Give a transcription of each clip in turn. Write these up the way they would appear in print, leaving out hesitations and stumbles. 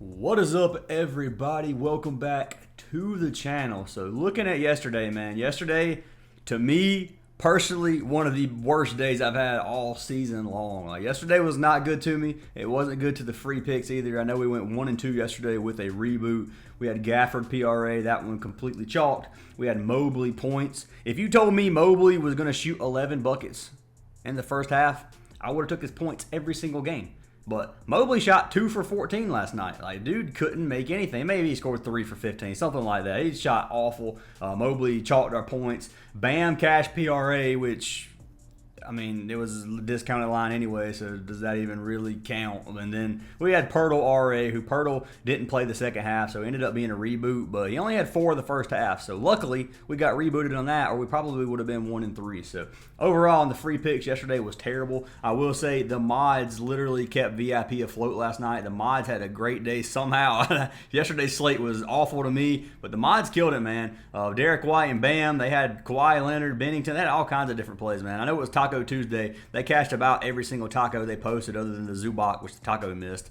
What is up, everybody? Welcome back to the channel. So looking at yesterday, man, yesterday to me personally one of the worst days I've had all season long. Like, yesterday was not good to me. It wasn't good to the free picks either. I know we went 1-2 yesterday with a reboot. We had Gafford PRA, that one completely chalked. We had Mobley points. If you told me Mobley was going to shoot 11 buckets in the first half, I would have took his points every single game. But Mobley shot 2 for 14 last night. Like, dude couldn't make anything. Maybe he scored 3 for 15, something like that. He shot awful. Mobley chalked our points. Bam cash PRA, which, I mean, it was a discounted line anyway, so does that even really count? And then we had Pirtle RA, who Pirtle didn't play the second half, so it ended up being a reboot, but he only had 4 of the first half. So luckily, we got rebooted on that, or we probably would have been 1-3. So overall, in the free picks, yesterday was terrible. I will say the mods literally kept VIP afloat last night. The mods had a great day somehow. Yesterday's slate was awful to me, but the mods killed it, man. Derek White and Bam, they had Kawhi Leonard, Bennington, they had all kinds of different plays, man. I know it was Taco Tuesday. They cashed about every single taco they posted other than the Zubac, which the taco missed.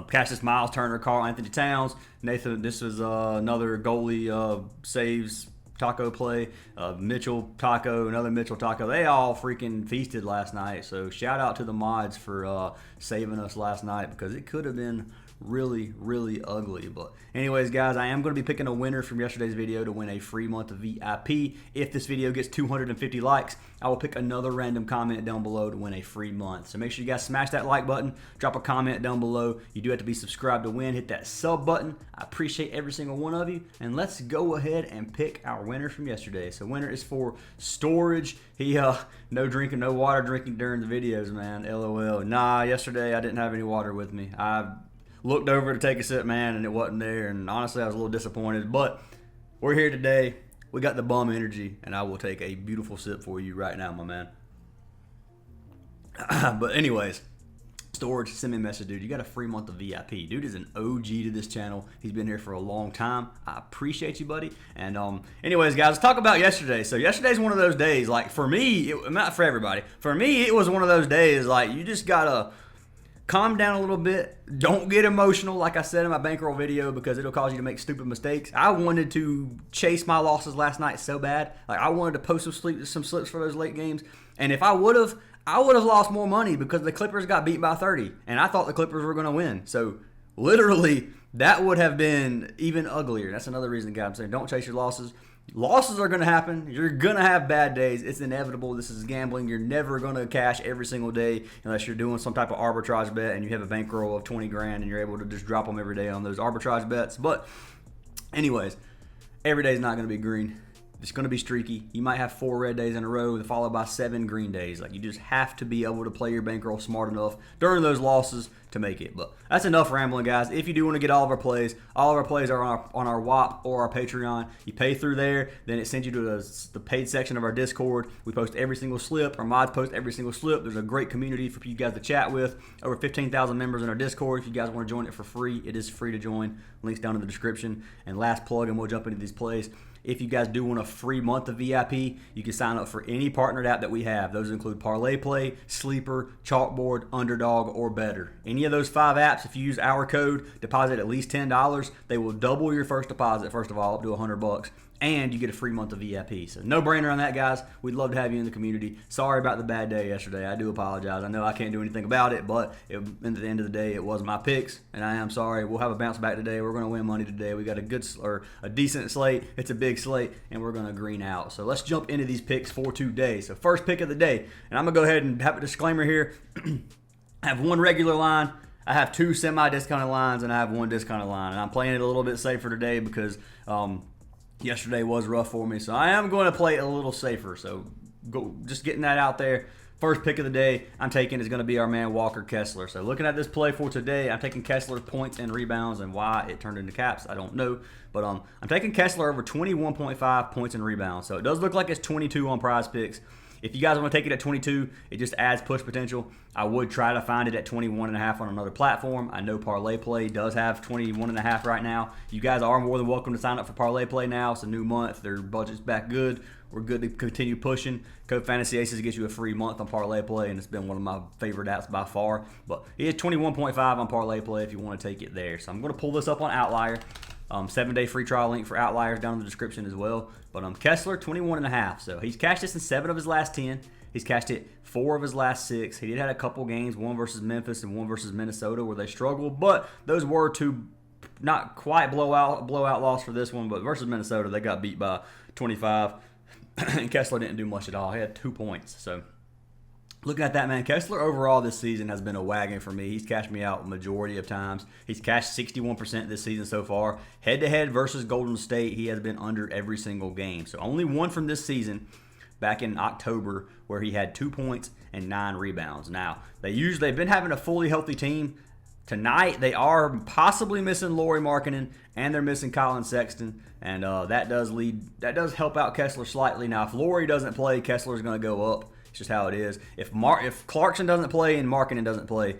Cassius Miles Turner, Karl Anthony Towns, Nathan, this was another goalie saves taco play. Mitchell taco, another Mitchell taco. They all freaking feasted last night. So shout out to the mods for saving us last night, because it could have been really ugly. But anyways, guys, I am going to be picking a winner from yesterday's video to win a free month of VIP. If this video gets 250 likes, I will pick another random comment down below to win a free month. So make sure you guys smash that like button, drop a comment down below. You do have to be subscribed to win. Hit that sub button. I appreciate every single one of you. And let's go ahead and pick our winner from yesterday. So winner is for Storage. He no drinking, no water drinking during the videos, man. LOL. Nah, yesterday I didn't have any water with me. I looked over to take a sip, man, and it wasn't there. And honestly, I was a little disappointed. But we're here today. We got the bum energy, and I will take a beautiful sip for you right now, my man. But anyways, Storage, send me a message, dude. You got a free month of VIP. Dude is an OG to this channel. He's been here for a long time. I appreciate you, buddy. And anyways, guys, let's talk about yesterday. So yesterday's one of those days, like, for me, not for everybody. For me, it was one of those days, like, you just got to calm down a little bit. Don't get emotional, like I said in my Bankroll video, because it'll cause you to make stupid mistakes. I wanted to chase my losses last night so bad. Like, I wanted to post some slips for those late games. And if I would have lost more money, because the Clippers got beat by 30. And I thought the Clippers were going to win. So, literally, that would have been even uglier. That's another reason, guys, I'm saying don't chase your losses. Losses are going to happen. You're going to have bad days. It's inevitable. This is gambling. You're never going to cash every single day unless you're doing some type of arbitrage bet and you have a bankroll of 20 grand and you're able to just drop them every day on those arbitrage bets. But anyways, every day is not going to be green. It's going to be streaky. You might have 4 red days in a row followed by 7 green days. Like, you just have to be able to play your bankroll smart enough during those losses to make it. But that's enough rambling, guys. If you do want to get all of our plays are on our WAP or our Patreon. You pay through there, then it sends you to the paid section of our Discord. We post every single slip. Our mods post every single slip. There's a great community for you guys to chat with. Over 15,000 members in our Discord. If you guys want to join it for free, it is free to join. Links down in the description. And last plug, and we'll jump into these plays. If you guys do want a free month of VIP, you can sign up for any partnered app that we have. Those include Parlay Play, Sleeper, Chalkboard, Underdog, or Better. Any of those 5 apps, if you use our code, deposit at least $10, they will double your first deposit, first of all, up to $100. And you get a free month of VIP. So no brainer on that, guys. We'd love to have you in the community. Sorry about the bad day yesterday. I do apologize. I know I can't do anything about it, but at the end of the day, it was my picks, and I am sorry. We'll have a bounce back today. We're going to win money today. We got a decent slate. It's a big slate, and we're going to green out. So let's jump into these picks for today. So first pick of the day, and I'm going to go ahead and have a disclaimer here. I have 1 regular line. I have 2 semi-discounted lines, and I have 1 discounted line. And I'm playing it a little bit safer today because yesterday was rough for me, so I am going to play it a little safer. So just getting that out there. First pick of the day I'm taking is going to be our man Walker Kessler. So looking at this play for today, I'm taking Kessler's points and rebounds, and why it turned into caps, I don't know. But I'm taking Kessler over 21.5 points and rebounds. So it does look like it's 22 on Prizepicks. If you guys want to take it at 22, it just adds push potential. I would try to find it at 21.5 on another platform. I know Parlay Play does have 21.5 right now. You guys are more than welcome to sign up for Parlay Play now. It's a new month. Their budget's back good. We're good to continue pushing. Code Fantasy Aces gets you a free month on Parlay Play, and it's been one of my favorite apps by far. But it is 21.5 on Parlay Play if you want to take it there. So I'm going to pull this up on OUTLIER. 7-day free trial link for OUTLIER down in the description as well. But Kessler, 21.5. So he's cashed this in 7 of his last 10. He's cashed it 4 of his last 6. He did have a couple games, one versus Memphis and one versus Minnesota, where they struggled. But those were two not quite blowout loss for this one. But versus Minnesota, they got beat by 25. And Kessler didn't do much at all. He had 2 points. So looking at that, man, Kessler overall this season has been a wagon for me. He's cashed me out majority of times. He's cashed 61% this season so far. Head-to-head versus Golden State, he has been under every single game. So only one from this season back in October where he had 2 points and 9 rebounds. Now, they've been having a fully healthy team. Tonight, they are possibly missing Lauri Markkanen, and they're missing Colin Sexton, and that does help out Kessler slightly. Now, if Lauri doesn't play, Kessler's going to go up. It's just how it is. If Clarkson doesn't play and Markkanen doesn't play,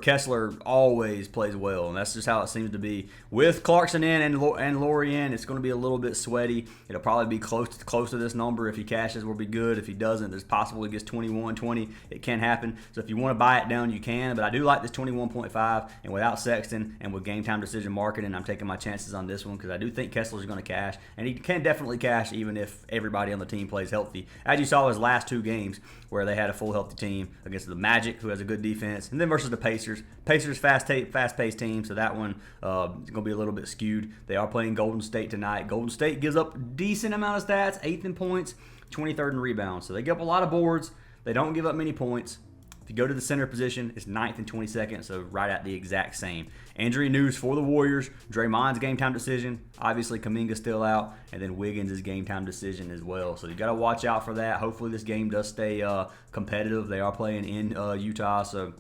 Kessler always plays well, and that's just how it seems to be. With Clarkson in and Lauri in, it's going to be a little bit sweaty. It'll probably be close to this number. If he cashes, will be good. If he doesn't, there's possible he gets 21, 20. It can happen. So if you want to buy it down, you can. But I do like this 21.5, and without Sexton and with game time decision Markkanen, I'm taking my chances on this one because I do think Kessler's going to cash, and he can definitely cash even if everybody on the team plays healthy. As you saw his last 2 games, where they had a full healthy team against the Magic, who has a good defense, and then versus the Pacers. Pacers fast-paced team, so that one is going to be a little bit skewed. They are playing Golden State tonight. Golden State gives up a decent amount of stats, 8th in points, 23rd in rebounds. So they give up a lot of boards. They don't give up many points. If you go to the center position, it's 9th and 22nd, so right at the exact same. Injury news for the Warriors. Draymond's game time decision. Obviously, Kuminga's still out, and then Wiggins is game time decision as well. So you got to watch out for that. Hopefully, this game does stay competitive. They are playing in Utah, so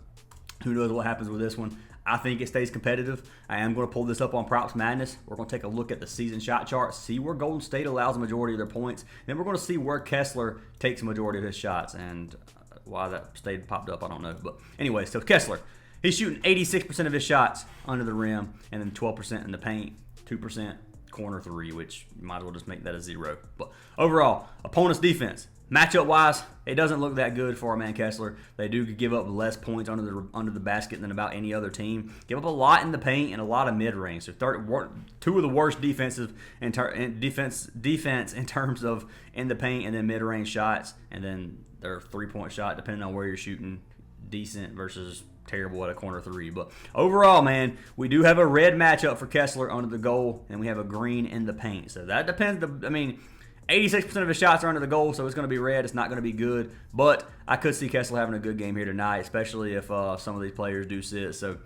who knows what happens with this one. I think it stays competitive. I am going to pull this up on Props Madness. We're going to take a look at the season shot chart, see where Golden State allows the majority of their points. Then we're going to see where Kessler takes the majority of his shots. And why that stayed popped up, I don't know. But anyway, so Kessler, he's shooting 86% of his shots under the rim, and then 12% in the paint, 2% corner 3, which you might as well just make that a 0. But overall, opponent's defense, matchup-wise, it doesn't look that good for our man Kessler. They do give up less points under the basket than about any other team. Give up a lot in the paint and a lot of mid-range. So 2 of the worst defense in terms of in the paint and then mid-range shots, and then their 3-point shot, depending on where you're shooting, decent versus terrible at a corner 3. But overall, man, we do have a red matchup for Kessler under the goal, and we have a green in the paint. So that depends. 86% of his shots are under the goal, so it's going to be red. It's not going to be good. But I could see Kessler having a good game here tonight, especially if some of these players do sit. So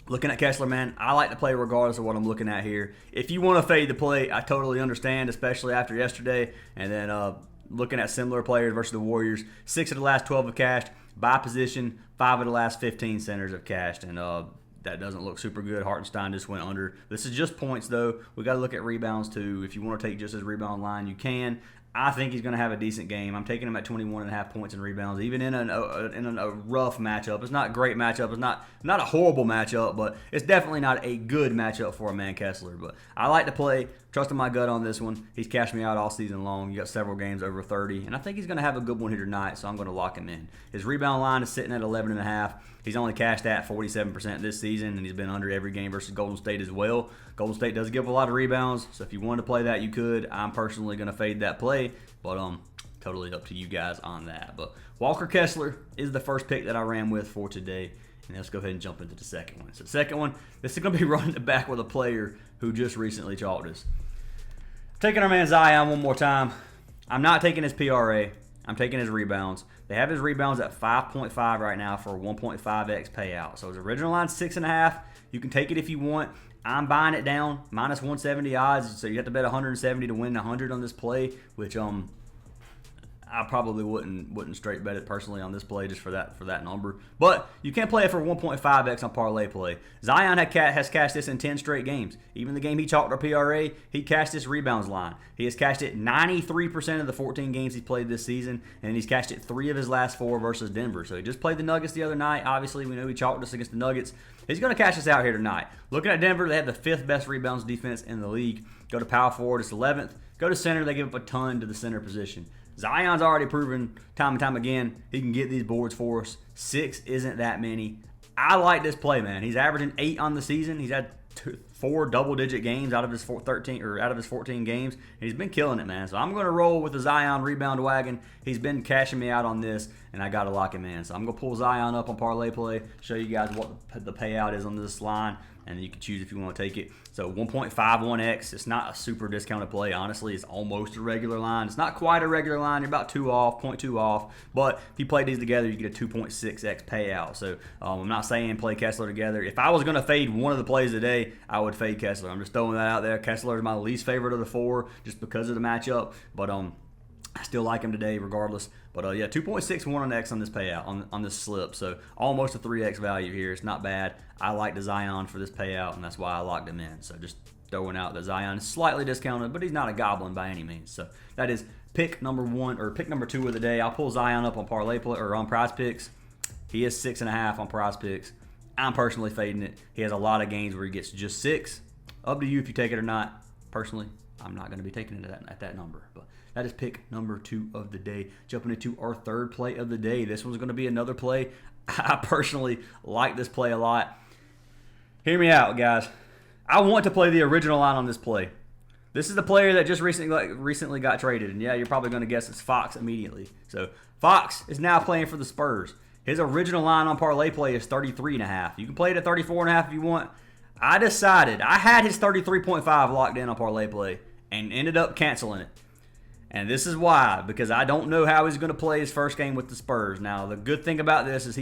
looking at Kessler, man, I like to play regardless of what I'm looking at here. If you want to fade the play, I totally understand, especially after yesterday. And then looking at similar players versus the Warriors, 6 of the last 12 have cashed. By position, 5 of the last 15 centers have cashed, and that doesn't look super good. Hartenstein just went under. This is just points, though. We got to look at rebounds, too. If you want to take just his rebound line, you can. I think he's going to have a decent game. I'm taking him at 21.5 points in rebounds, even in a rough matchup. It's not a great matchup. It's not a horrible matchup, but it's definitely not a good matchup for a man Kessler. But I like to play, trusting my gut on this one. He's cashed me out all season long. You got several games over 30, and I think he's going to have a good one here tonight, so I'm going to lock him in. His rebound line is sitting at 11.5. He's only cashed at 47% this season, and he's been under every game versus Golden State as well. Golden State does give a lot of rebounds, so if you wanted to play that, you could. I'm personally going to fade that play, but totally up to you guys on that. But Walker Kessler is the first pick that I ran with for today, and let's go ahead and jump into the second one. So the second one, this is going to be running it back with a player who just recently chalked us. Taking our man Zion one more time. I'm not taking his PRA. I'm taking his rebounds. They have his rebounds at 5.5 right now for a 1.5x payout. So his original line's 6.5. You can take it if you want. I'm buying it down, minus 170 odds. So you have to bet 170 to win 100 on this play, which I I probably wouldn't straight bet it personally on this play just for that number. But you can play it for 1.5x on parlay play. Zion has cashed this in 10 straight games. Even the game he chalked our PRA, he cashed this rebounds line. He has cashed it 93% of the 14 games he's played this season, and he's cashed it 3 of his last 4 versus Denver. So he just played the Nuggets the other night. Obviously, we know he chalked us against the Nuggets. He's going to cash us out here tonight. Looking at Denver, they have the 5th best rebounds defense in the league. Go to power forward, it's 11th. Go to center, they give up a ton to the center position. Zion's already proven time and time again he can get these boards for us. 6 isn't that many. I like this play, man. He's averaging 8 on the season. He's had 4 double-digit games out of his 14 games. And he's been killing it, man. So I'm going to roll with the Zion rebound wagon. He's been cashing me out on this, and I got to lock him in. So I'm going to pull Zion up on parlay play, show you guys what the payout is on this line, and you can choose if you want to take it. So 1.51x, it's not a super discounted play. Honestly, it's almost a regular line. It's not quite a regular line. You're about 2 off, 0.2 off. But if you play these together, you get a 2.6x payout. So I'm not saying play Kessler together. If I was going to fade one of the plays today, I would fade Kessler. I'm just throwing that out there. Kessler is my least favorite of the 4 just because of the matchup. But I still like him today regardless. But yeah, 2.61 on X on this payout, on this slip. So almost a 3X value here. It's not bad. I like the Zion for this payout, and that's why I locked him in. So just throwing out that Zion is slightly discounted, but he's not a goblin by any means. So that is pick number 1 or pick number 2 of the day. I'll pull Zion up on parlay play or on Prizepicks. He is 6.5 on Prizepicks. I'm personally fading it. He has a lot of games where he gets just 6. Up to you if you take it or not. Personally, I'm not going to be taking it at that number. But that is pick number 2 of the day. Jumping into our 3rd play of the day. This one's going to be another play. I personally like this play a lot. Hear me out, guys. I want to play the original line on this play. This is the player that just recently got traded. And yeah, you're probably going to guess it's Fox immediately. So Fox is now playing for the Spurs. His original line on parlay play is 33.5. You can play it at 34.5 if you want. I decided, I had his 33.5 locked in on parlay play and ended up canceling it. And this is why, because I don't know how he's going to play his first game with the Spurs. Now, the good thing about this is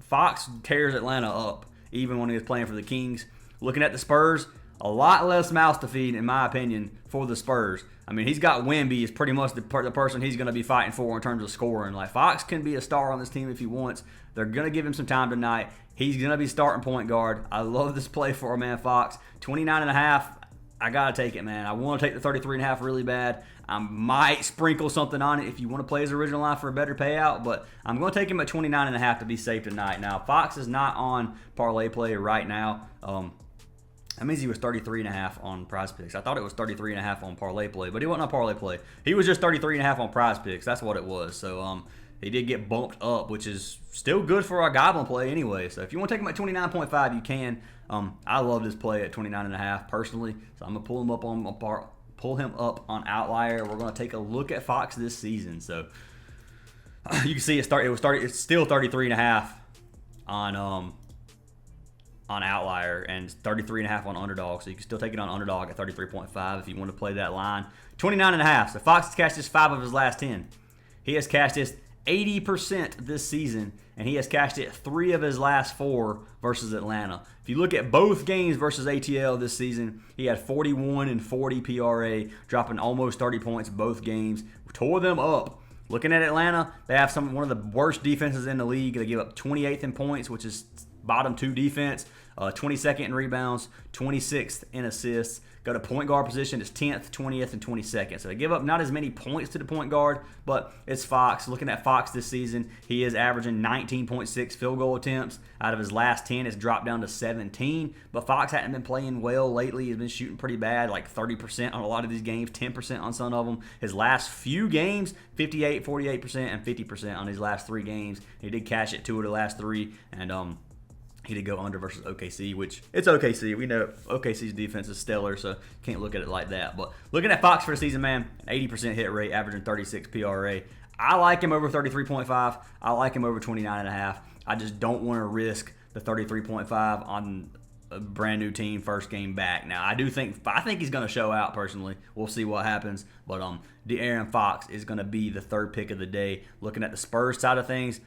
Fox tears Atlanta up, even when he was playing for the Kings. Looking at the Spurs, a lot less mouths to feed, in my opinion, for the Spurs. I mean, he's got Wemby is pretty much the person he's going to be fighting for in terms of scoring. Like, Fox can be a star on this team if he wants. They're going to give him some time tonight. He's going to be starting point guard. I love this play for a man, Fox. 29.5. I got to take it, man. I want to take the 33.5 really bad. I might sprinkle something on it if you want to play his original line for a better payout, but I'm going to take him at 29.5 to be safe tonight. Now, Fox is not on parlay play right now. That means he was 33.5 on Prizepicks. I thought it was 33.5 on parlay play, but he wasn't on parlay play. He was just 33.5 on Prizepicks. That's what it was. So he did get bumped up, which is still good for our Goblin play anyway. So if you want to take him at 29.5, you can. I love this play at 29.5 personally. So I'm gonna pull him up on OUTLIER. We're gonna take a look at Fox this season. So you can see it's still 33.5 on OUTLIER and 33.5 on Underdog. So you can still take it on Underdog at 33.5 if you want to play that line. 29.5. So Fox has cashed this 5 of his last 10. He has cashed this 80% this season, and he has cashed it 3 of his last 4 versus Atlanta. If you look at both games versus ATL this season, he had 41 and 40 PRA, dropping almost 30 points both games. We tore them up. Looking at Atlanta, they have one of the worst defenses in the league. They give up 28th in points, which is bottom 2 defense, 22nd in rebounds, 26th in assists. Go to point guard position, it's 10th, 20th, and 22nd. So they give up not as many points to the point guard, but it's Fox. Looking at Fox this season, he is averaging 19.6 field goal attempts. Out of his last 10, it's dropped down to 17. But Fox hasn't been playing well lately. He's been shooting pretty bad, like 30% on a lot of these games, 10% on some of them. His last few games, 58, 48%, and 50% on his last 3 games. He did cash it 2 of the last 3, and he did go under versus OKC, which it's OKC. We know OKC's defense is stellar, so can't look at it like that. But looking at Fox for the season, man, an 80% hit rate, averaging 36 PRA. I like him over 33.5. I like him over 29.5. I just don't want to risk the 33.5 on a brand new team first game back. Now, I think he's going to show out personally. We'll see what happens. But De'Aaron Fox is going to be the 3rd pick of the day. Looking at the Spurs side of things,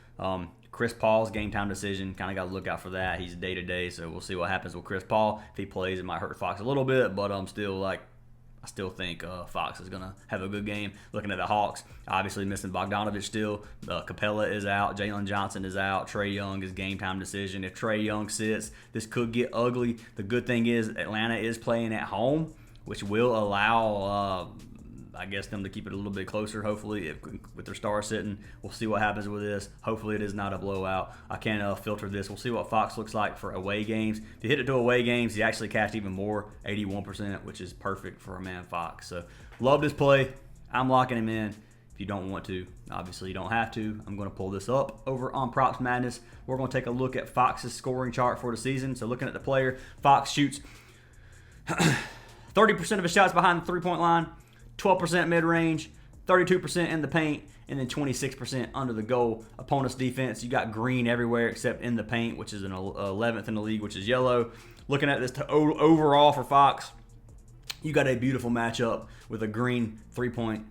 Chris Paul's game time decision, kind of got to look out for that. He's day-to-day, so we'll see what happens with Chris Paul. If he plays, it might hurt Fox a little bit, but I'm still like, I still think Fox is going to have a good game. Looking at the Hawks, obviously missing Bogdanovich still. Capella is out. Jalen Johnson is out. Trae Young is game time decision. If Trae Young sits, this could get ugly. The good thing is Atlanta is playing at home, which will allow I guess them to keep it a little bit closer, hopefully, with their stars sitting. We'll see what happens with this. Hopefully it is not a blowout. I can't filter this. We'll see what Fox looks like for away games. If you hit it to away games, he actually cashed even more, 81%, which is perfect for a man Fox. So love this play. I'm locking him in. If you don't want to, obviously you don't have to. I'm going to pull this up over on Props Madness. We're going to take a look at Fox's scoring chart for the season. So looking at the player, Fox shoots 30% of his shots behind the three-point line, 12% mid-range, 32% in the paint, and then 26% under the goal. Opponent's defense, you got green everywhere except in the paint, which is an 11th in the league, which is yellow. Looking at this overall for Fox, you got a beautiful matchup with a green three-point,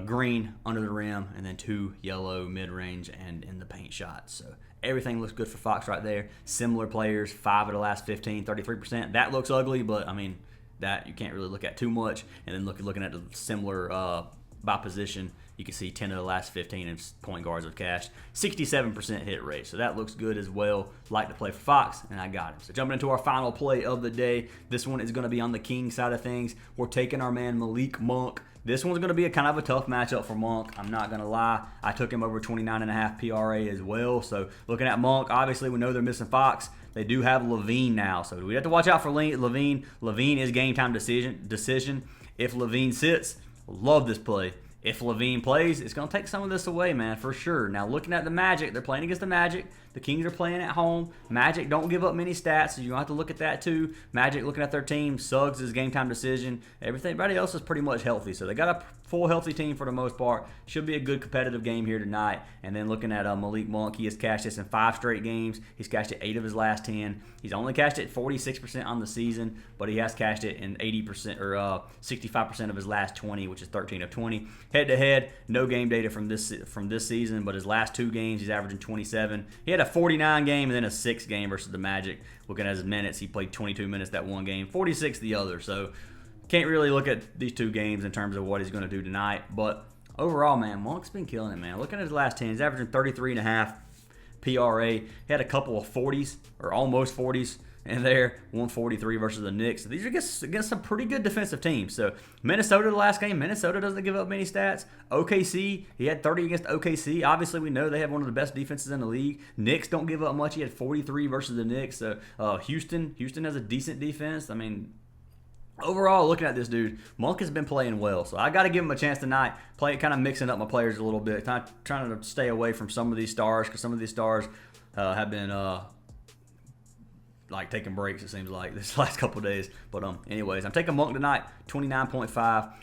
green under the rim, and then 2 yellow mid-range and in the paint shots. So everything looks good for Fox right there. Similar players, 5 of the last 15, 33%. That looks ugly, but I mean, that you can't really look at too much. And then looking at the similar by position, you can see 10 of the last 15 and point guards have cashed. 67% hit rate, so that looks good as well. Like to play for Fox, and I got him. So jumping into our final play of the day, this one is going to be on the King side of things. We're taking our man Malik Monk. This one's going to be a kind of a tough matchup for Monk. I'm not going to lie. I took him over 29.5 PRA as well. So looking at Monk, obviously we know they're missing Fox. They do have Levine now, so we have to watch out for Levine. Levine is game time decision. If Levine sits, love this play. If Levine plays, it's going to take some of this away, man, for sure. Now, looking at the Magic, they're playing against the Magic. The Kings are playing at home. Magic don't give up many stats, so you're going to have to look at that too. Magic looking at their team. Suggs is game time decision. Everybody else is pretty much healthy, so they got a full healthy team for the most part. Should be a good competitive game here tonight. And then looking at Malik Monk, he has cashed this in 5 straight games. He's cashed it 8 of his last 10. He's only cashed it 46% on the season, but he has cashed it in 80% or 65% of his last 20, which is 13 of 20. Head-to-head, no game data from this season, but his last 2 games, he's averaging 27. He had a 49 game and then a 6 game versus the Magic. Looking at his minutes, he played 22 minutes that one game, 46 the other. So can't really look at these 2 games in terms of what he's going to do tonight. But overall, man, Monk's been killing it, man. Looking at his last 10, he's averaging 33.5 PRA. He had a couple of 40s or almost 40s in there, 143 versus the Knicks. So these are against some pretty good defensive teams. So Minnesota, the last game, Minnesota doesn't give up many stats. OKC, he had 30 against OKC. Obviously, we know they have one of the best defenses in the league. Knicks don't give up much. He had 43 versus the Knicks. So Houston has a decent defense. I mean, overall, looking at this dude, Monk has been playing well. So I got to give him a chance tonight. Kind of mixing up my players a little bit. Trying to stay away from some of these stars because some of these stars have been like taking breaks, it seems like, this last couple of days. But anyways, I'm taking Monk tonight, 29.5.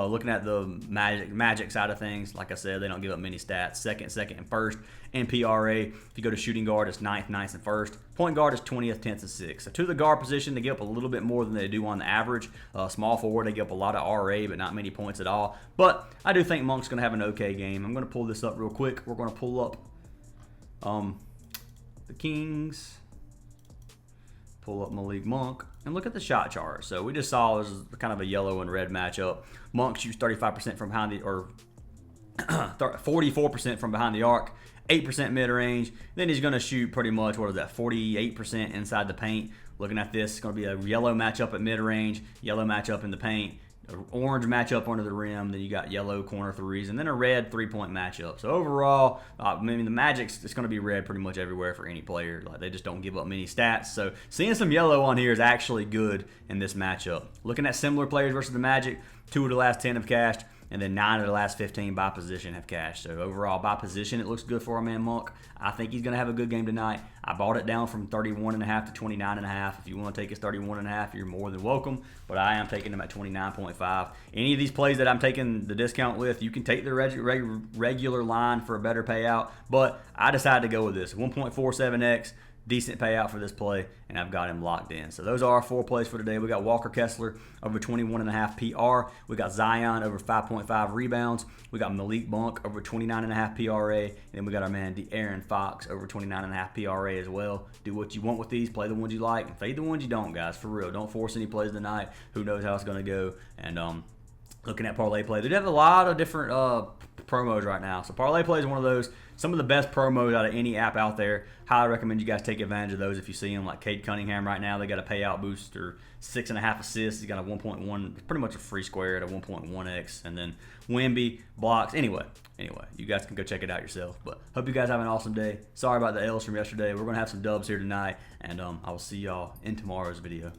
Looking at the Magic side of things, like I said, they don't give up many stats. Second, and first in PRA. If you go to shooting guard, it's 9th, and 1st. Point guard is 20th, 10th, and 6th. So to the guard position, they give up a little bit more than they do on the average. Small forward, they give up a lot of RA, but not many points at all. But I do think Monk's going to have an okay game. I'm going to pull this up real quick. We're going to pull up the Kings. Pull up Malik Monk and look at the shot chart. So we just saw this is kind of a yellow and red matchup. Monk shoots 35% from behind the, or 44% from behind the arc, 8% mid-range. Then he's going to shoot pretty much, 48% inside the paint. Looking at this, it's going to be a yellow matchup at mid-range, yellow matchup in the paint, orange matchup under the rim, then you got yellow corner threes, and then a red three-point matchup. So overall, I mean, the Magic's, it's going to be red pretty much everywhere for any player. Like, they just don't give up many stats. So seeing some yellow on here is actually good in this matchup. Looking at similar players versus the Magic, 2 of the last 10 have cashed, and then 9 of the last 15 by position have cashed. So overall, by position, it looks good for our man Monk. I think he's going to have a good game tonight. I bought it down from 31.5 to 29.5. If you want to take his 31.5, you're more than welcome. But I am taking him at 29.5. Any of these plays that I'm taking the discount with, you can take the regular line for a better payout. But I decided to go with this 1.47x. Decent payout for this play, and I've got him locked in. So those are our 4 plays for today. We got Walker Kessler over 21.5 PR. We got Zion over 5.5 rebounds. We got Malik Monk over 29.5 PRA. And then we got our man De'Aaron Fox over 29.5 PRA as well. Do what you want with these. Play the ones you like and fade the ones you don't, guys. For real. Don't force any plays tonight. Who knows how it's going to go. And looking at Parlay Play. They have a lot of different promos right now. So Parlay Play is one of those, some of the best promos out of any app out there. Highly recommend you guys take advantage of those if you see them. Like Cade Cunningham right now, they got a payout booster, 6.5 assists. He's got a 1.1, pretty much a free square at a 1.1x. And then Wemby, blocks. Anyway, you guys can go check it out yourself. But hope you guys have an awesome day. Sorry about the L's from yesterday. We're going to have some dubs here tonight. And I will see y'all in tomorrow's video.